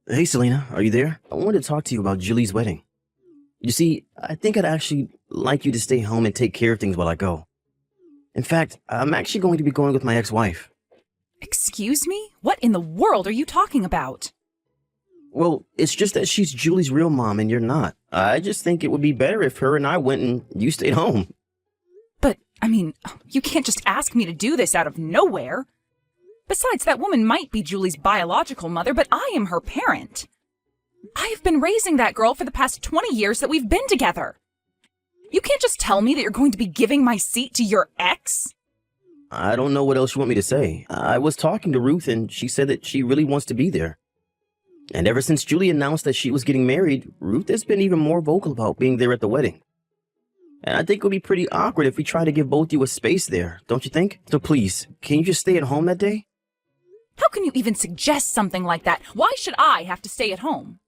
Hey Selena, are you there? I wanted to talk to you about Julie's wedding. You see, I think I'd actually like you to stay home and take care of things while I go. In fact, I'm actually going to be going with my ex-wife. Excuse me? What in the world are you talking about? Well, it's just that she's Julie's real mom and you're not. I just think it would be better if her and I went and you stayed home. But, you can't just ask me to do this out of nowhere. Besides, that woman might be Julie's biological mother, but I am her parent. I have been raising that girl for the past 20 years that we've been together. You can't just tell me that you're going to be giving my seat to your ex? I don't know what else you want me to say. I was talking to Ruth and she said that she really wants to be there. And ever since Julie announced that she was getting married, Ruth has been even more vocal about being there at the wedding. And I think it would be pretty awkward if we try to give both you a space there, don't you think? So please, can you just stay at home that day? How can you even suggest something like that? Why should I have to stay at home?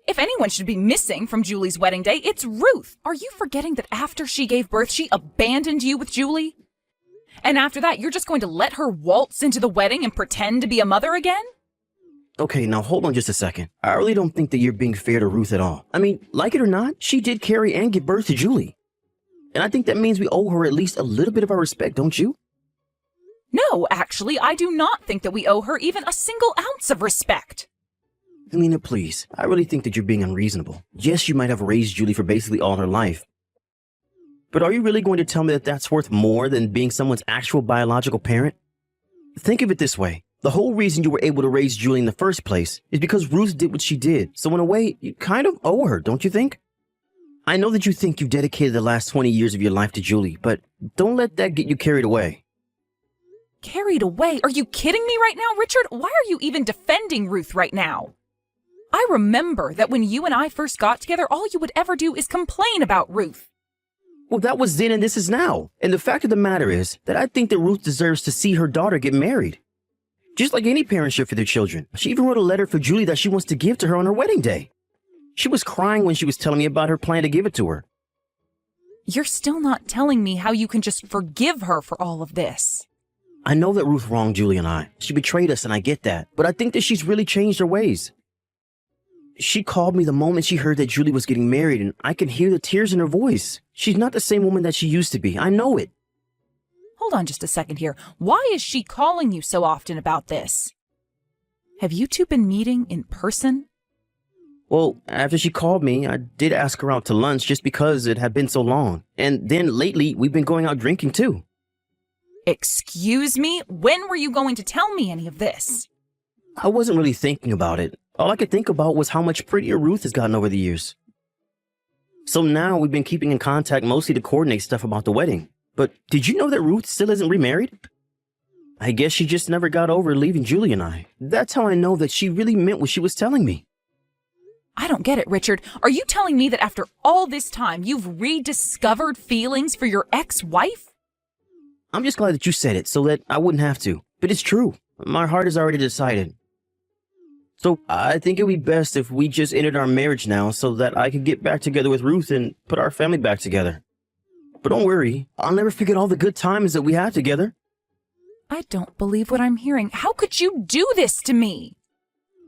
If anyone should be missing from Julie's wedding day, it's Ruth. Are you forgetting that after she gave birth, she abandoned you with Julie? And after that, you're just going to let her waltz into the wedding and pretend to be a mother again? Okay, now hold on just a second. I really don't think that you're being fair to Ruth at all. I mean, like it or not, she did carry and give birth to Julie. And I think that means we owe her at least a little bit of our respect, don't you? No, actually, I do not think that we owe her even a single ounce of respect. Selena, please. I really think that you're being unreasonable. Yes, you might have raised Julie for basically all her life. But are you really going to tell me that that's worth more than being someone's actual biological parent? Think of it this way. The whole reason you were able to raise Julie in the first place is because Ruth did what she did. So in a way, you kind of owe her, don't you think? I know that you think you've dedicated the last 20 years of your life to Julie, but don't let that get you carried away. Carried away? Are you kidding me right now, Richard? Why are you even defending Ruth right now? I remember that when you and I first got together, all you would ever do is complain about Ruth. Well, that was then and this is now. And the fact of the matter is that I think that Ruth deserves to see her daughter get married. Just like any parent should for their children. She even wrote a letter for Julie that she wants to give to her on her wedding day. She was crying when she was telling me about her plan to give it to her. You're still not telling me how you can just forgive her for all of this. I know that Ruth wronged Julie and I. She betrayed us and I get that. But I think that she's really changed her ways. She called me the moment she heard that Julie was getting married and I can hear the tears in her voice. She's not the same woman that she used to be. I know it. Hold on just a second here. Why is she calling you so often about this? Have you two been meeting in person? Well, after she called me, I did ask her out to lunch just because it had been so long. And then lately, we've been going out drinking too. Excuse me? When were you going to tell me any of this? I wasn't really thinking about it. All I could think about was how much prettier Ruth has gotten over the years. So now we've been keeping in contact mostly to coordinate stuff about the wedding. But did you know that Ruth still isn't remarried? I guess she just never got over leaving Julie and I. That's how I know that she really meant what she was telling me. I don't get it, Richard. Are you telling me that after all this time, you've rediscovered feelings for your ex-wife? I'm just glad that you said it so that I wouldn't have to. But it's true. My heart has already decided. So I think it would be best if we just ended our marriage now so that I could get back together with Ruth and put our family back together. But don't worry, I'll never forget all the good times that we had together. I don't believe what I'm hearing. How could you do this to me?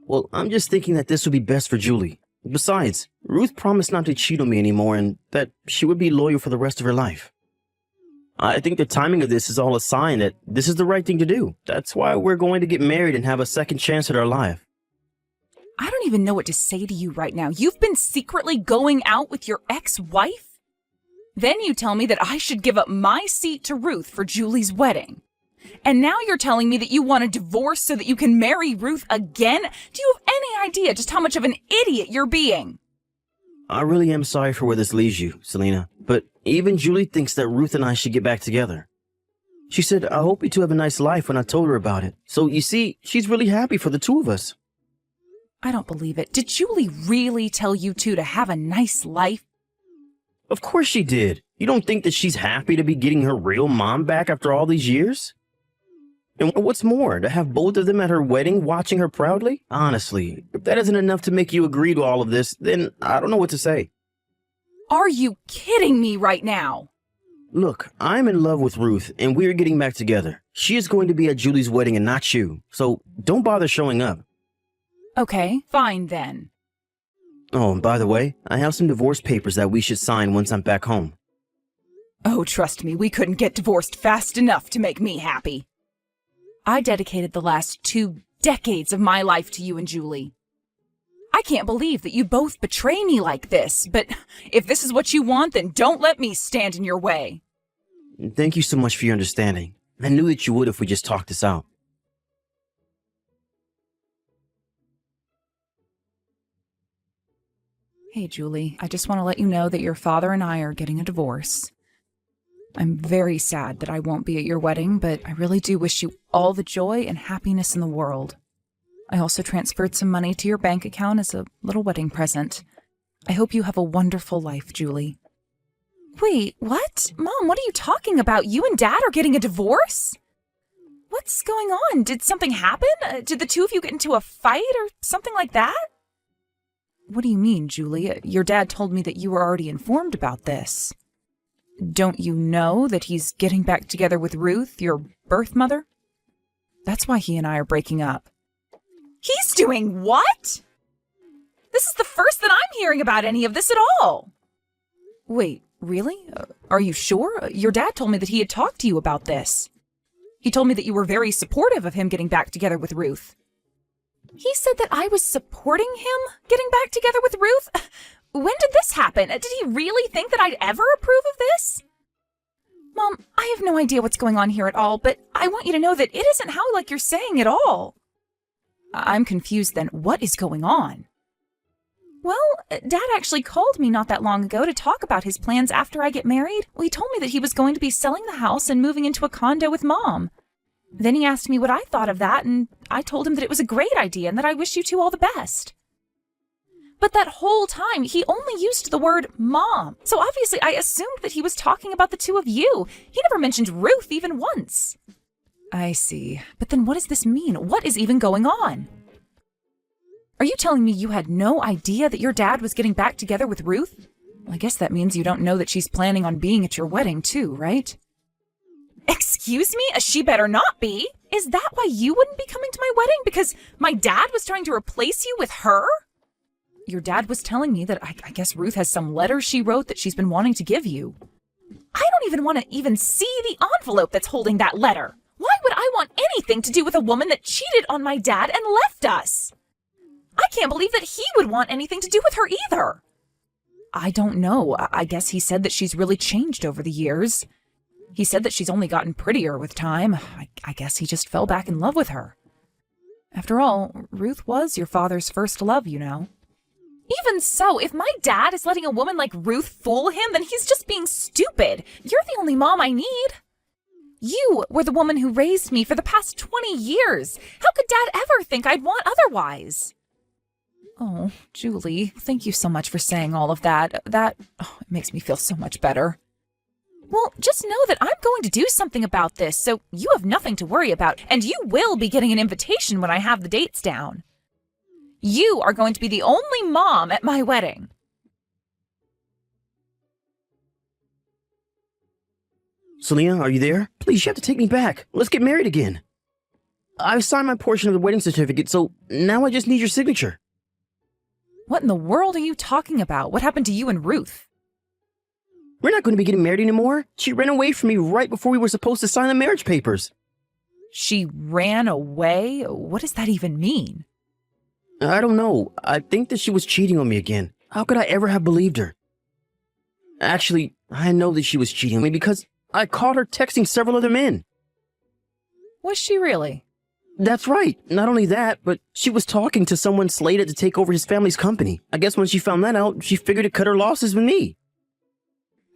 Well, I'm just thinking that this would be best for Julie. Besides, Ruth promised not to cheat on me anymore and that she would be loyal for the rest of her life. I think the timing of this is all a sign that this is the right thing to do. That's why we're going to get married and have a second chance at our life. I don't even know what to say to you right now. You've been secretly going out with your ex-wife? Then you tell me that I should give up my seat to Ruth for Julie's wedding. And now you're telling me that you want a divorce so that you can marry Ruth again? Do you have any idea just how much of an idiot you're being? I really am sorry for where this leaves you, Selena. But even Julie thinks that Ruth and I should get back together. She said, I hope you two have a nice life when I told her about it. So you see, she's really happy for the two of us. I don't believe it. Did Julie really tell you two to have a nice life? Of course she did. You don't think that she's happy to be getting her real mom back after all these years? And what's more, to have both of them at her wedding watching her proudly? Honestly, if that isn't enough to make you agree to all of this, then I don't know what to say. Are you kidding me right now? Look, I'm in love with Ruth, and we're getting back together. She is going to be at Julie's wedding and not you, so don't bother showing up. Okay, fine then. Oh, and by the way, I have some divorce papers that we should sign once I'm back home. Oh, trust me, we couldn't get divorced fast enough to make me happy. I dedicated the last 2 decades of my life to you and Julie. I can't believe that you both betray me like this, but if this is what you want, then don't let me stand in your way. Thank you so much for your understanding. I knew that you would if we just talked this out. Hey, Julie, I just want to let you know that your father and I are getting a divorce. I'm very sad that I won't be at your wedding, but I really do wish you all the joy and happiness in the world. I also transferred some money to your bank account as a little wedding present. I hope you have a wonderful life, Julie. Wait, what? Mom, what are you talking about? You and Dad are getting a divorce? What's going on? Did something happen? Did the two of you get into a fight or something like that? What do you mean, Julie? Your dad told me that you were already informed about this. Don't you know that he's getting back together with Ruth, your birth mother? That's why he and I are breaking up. He's doing what? This is the first that I'm hearing about any of this at all. Wait, really? Are you sure? Your dad told me that he had talked to you about this. He told me that you were very supportive of him getting back together with Ruth. He said that I was supporting him getting back together with Ruth? When did this happen? Did he really think that I'd ever approve of this? Mom, I have no idea what's going on here at all, but I want you to know that it isn't how like you're saying at all. I'm confused then. What is going on? Well, Dad actually called me not that long ago to talk about his plans after I get married. Well, he told me that he was going to be selling the house and moving into a condo with Mom. Then he asked me what I thought of that, and I told him that it was a great idea and that I wish you two all the best. But that whole time, he only used the word Mom. So obviously I assumed that he was talking about the two of you. He never mentioned Ruth even once. I see. But then what does this mean? What is even going on? Are you telling me you had no idea that your dad was getting back together with Ruth? Well, I guess that means you don't know that she's planning on being at your wedding too, right? Excuse me? She better not be. Is that why you wouldn't be coming to my wedding? Because my dad was trying to replace you with her? Your dad was telling me that I guess Ruth has some letter she wrote that she's been wanting to give you. I don't even want to even see the envelope that's holding that letter. Why would I want anything to do with a woman that cheated on my dad and left us? I can't believe that he would want anything to do with her either. I don't know. I guess he said that she's really changed over the years. He said that she's only gotten prettier with time. I guess he just fell back in love with her. After all, Ruth was your father's first love, you know. Even so, if my dad is letting a woman like Ruth fool him, then he's just being stupid. You're the only mom I need. You were the woman who raised me for the past 20 years. How could Dad ever think I'd want otherwise? Oh, Julie, thank you so much for saying all of that. It makes me feel so much better. Well, just know that I'm going to do something about this, so you have nothing to worry about, and you will be getting an invitation when I have the dates down. You are going to be the only mom at my wedding. Selena, are you there? Please, you have to take me back. Let's get married again. I've signed my portion of the wedding certificate, so now I just need your signature. What in the world are you talking about? What happened to you and Ruth? We're not going to be getting married anymore. She ran away from me right before we were supposed to sign the marriage papers. She ran away? What does that even mean? I don't know. I think that she was cheating on me again. How could I ever have believed her? Actually, I know that she was cheating on me because I caught her texting several other men. Was she really? That's right. Not only that, but she was talking to someone slated to take over his family's company. I guess when she found that out, she figured to cut her losses with me.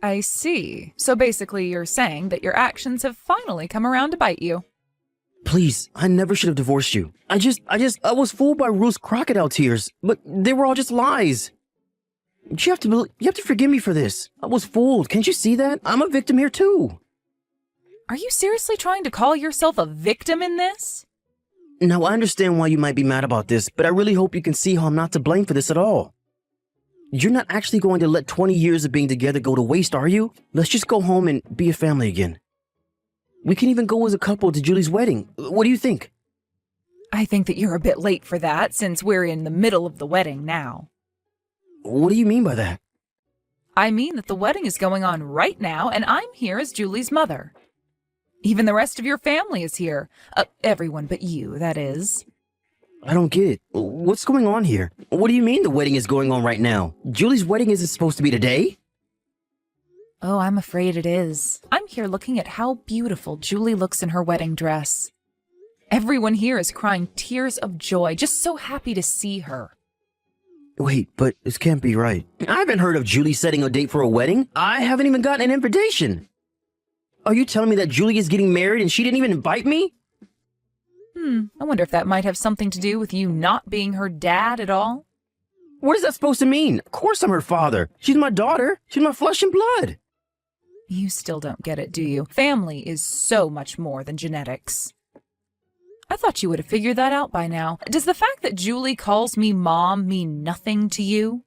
I see. So basically you're saying that your actions have finally come around to bite you. Please, I never should have divorced you. I was fooled by Ruth's crocodile tears, but they were all just lies. You have to forgive me for this. I was fooled. Can't you see that? I'm a victim here too. Are you seriously trying to call yourself a victim in this? Now, I understand why you might be mad about this, but I really hope you can see how I'm not to blame for this at all. You're not actually going to let 20 years of being together go to waste, are you? Let's just go home and be a family again. We can even go as a couple to Julie's wedding. What do you think? I think that you're a bit late for that since we're in the middle of the wedding now. What do you mean by that? I mean that the wedding is going on right now, and I'm here as Julie's mother. Even the rest of your family is here. Everyone but you, that is. I don't get it. What's going on here? What do you mean the wedding is going on right now? Julie's wedding isn't supposed to be today? Oh, I'm afraid it is. I'm here looking at how beautiful Julie looks in her wedding dress. Everyone here is crying tears of joy, just so happy to see her. Wait, but this can't be right. I haven't heard of Julie setting a date for a wedding. I haven't even gotten an invitation. Are you telling me that Julie is getting married and she didn't even invite me? I wonder if that might have something to do with you not being her dad at all. What is that supposed to mean? Of course I'm her father. She's my daughter. She's my flesh and blood. You still don't get it, do you? Family is so much more than genetics. I thought you would have figured that out by now. Does the fact that Julie calls me Mom mean nothing to you?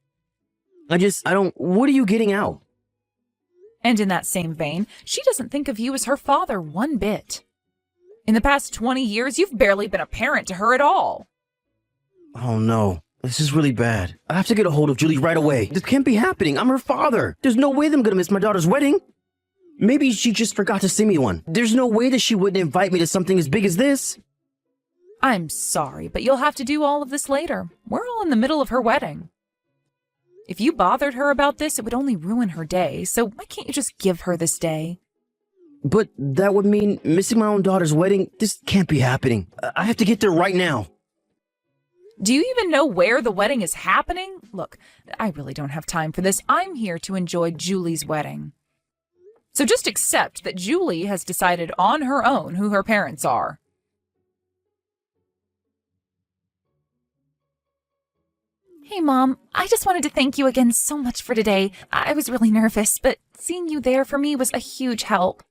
I don't... What are you getting out? And in that same vein, she doesn't think of you as her father one bit. In the past 20 years, you've barely been a parent to her at all. Oh no. This is really bad. I have to get a hold of Julie right away. This can't be happening. I'm her father. There's no way that I'm gonna miss my daughter's wedding. Maybe she just forgot to send me one. There's no way that she wouldn't invite me to something as big as this. I'm sorry, but you'll have to do all of this later. We're all in the middle of her wedding. If you bothered her about this, it would only ruin her day, so why can't you just give her this day? But that would mean missing my own daughter's wedding. This can't be happening. I have to get there right now. Do you even know where the wedding is happening? Look, I really don't have time for this. I'm here to enjoy Julie's wedding. So just accept that Julie has decided on her own who her parents are. Hey, Mom. I just wanted to thank you again so much for today. I was really nervous, but seeing you there for me was a huge help.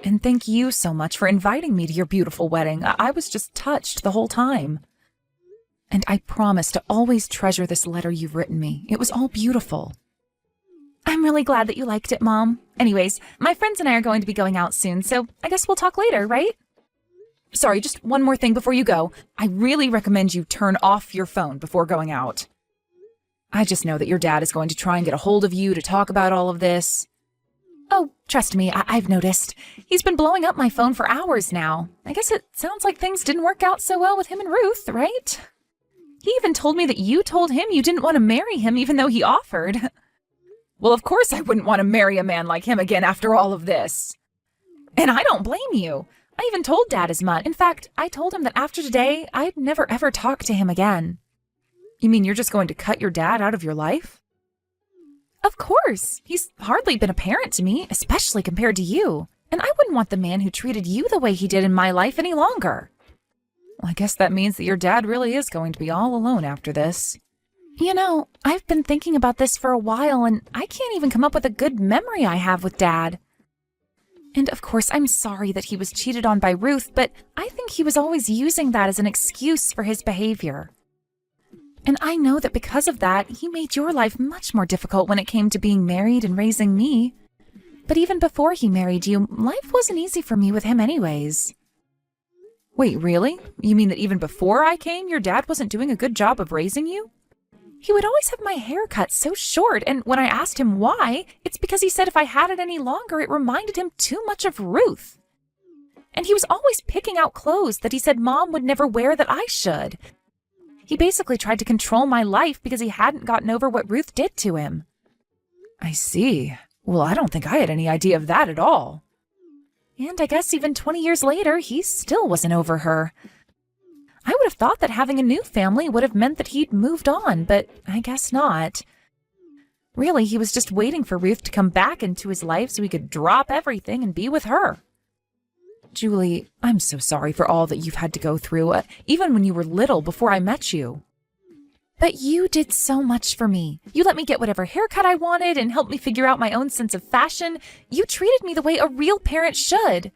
And thank you so much for inviting me to your beautiful wedding. I was just touched the whole time. And I promise to always treasure this letter you've written me. It was all beautiful. I'm really glad that you liked it, Mom. Anyways, my friends and I are going to be going out soon, so I guess we'll talk later, right? Sorry, just one more thing before you go. I really recommend you turn off your phone before going out. I just know that your dad is going to try and get a hold of you to talk about all of this. Oh, trust me, I've noticed. He's been blowing up my phone for hours now. I guess it sounds like things didn't work out so well with him and Ruth, right? He even told me that you told him you didn't want to marry him even though he offered. Well, of course I wouldn't want to marry a man like him again after all of this. And I don't blame you. I even told Dad as much. In fact, I told him that after today, I'd never ever talk to him again. You mean you're just going to cut your dad out of your life? Of course. He's hardly been a parent to me, especially compared to you. And I wouldn't want the man who treated you the way he did in my life any longer. Well, I guess that means that your dad really is going to be all alone after this. You know, I've been thinking about this for a while, and I can't even come up with a good memory I have with Dad. And of course, I'm sorry that he was cheated on by Ruth, but I think he was always using that as an excuse for his behavior. And I know that because of that, he made your life much more difficult when it came to being married and raising me. But even before he married you, life wasn't easy for me with him anyways. Wait, really? You mean that even before I came, your dad wasn't doing a good job of raising you? He would always have my hair cut so short, and when I asked him why, it's because he said if I had it any longer, it reminded him too much of Ruth. And he was always picking out clothes that he said Mom would never wear that I should. He basically tried to control my life because he hadn't gotten over what Ruth did to him. I see. Well, I don't think I had any idea of that at all. And I guess even 20 years later, he still wasn't over her. I would have thought that having a new family would have meant that he'd moved on, but I guess not. Really, he was just waiting for Ruth to come back into his life so he could drop everything and be with her. Julie, I'm so sorry for all that you've had to go through, even when you were little before I met you. But you did so much for me. You let me get whatever haircut I wanted and helped me figure out my own sense of fashion. You treated me the way a real parent should.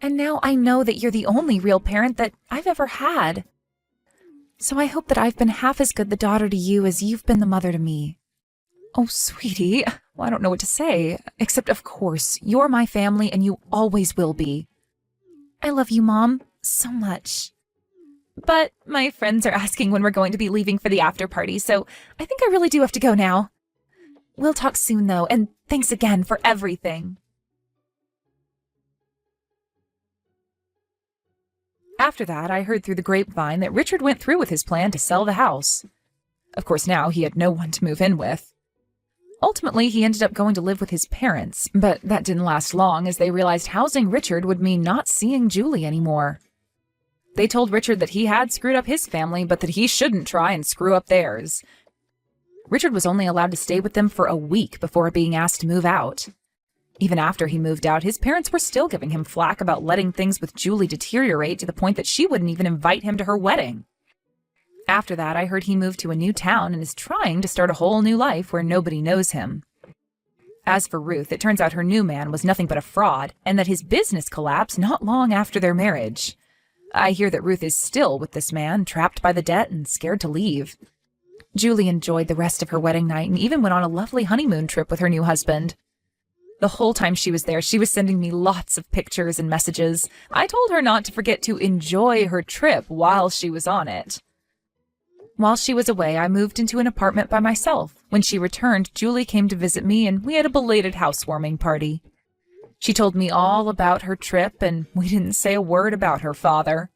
And now I know that you're the only real parent that I've ever had. So I hope that I've been half as good the daughter to you as you've been the mother to me. Oh, sweetie, well, I don't know what to say, except of course, you're my family and you always will be. I love you, Mom, so much. But my friends are asking when we're going to be leaving for the after party, so I think I really do have to go now. We'll talk soon, though, and thanks again for everything. After that, I heard through the grapevine that Richard went through with his plan to sell the house. Of course, now he had no one to move in with. Ultimately, he ended up going to live with his parents, but that didn't last long as they realized housing Richard would mean not seeing Julie anymore. They told Richard that he had screwed up his family, but that he shouldn't try and screw up theirs. Richard was only allowed to stay with them for a week before being asked to move out. Even after he moved out, his parents were still giving him flack about letting things with Julie deteriorate to the point that she wouldn't even invite him to her wedding. After that, I heard he moved to a new town and is trying to start a whole new life where nobody knows him. As for Ruth, it turns out her new man was nothing but a fraud, and that his business collapsed not long after their marriage. I hear that Ruth is still with this man, trapped by the debt and scared to leave. Julie enjoyed the rest of her wedding night and even went on a lovely honeymoon trip with her new husband. The whole time she was there, she was sending me lots of pictures and messages. I told her not to forget to enjoy her trip while she was on it. While she was away, I moved into an apartment by myself. When she returned, Julie came to visit me and we had a belated housewarming party. She told me all about her trip and we didn't say a word about her father.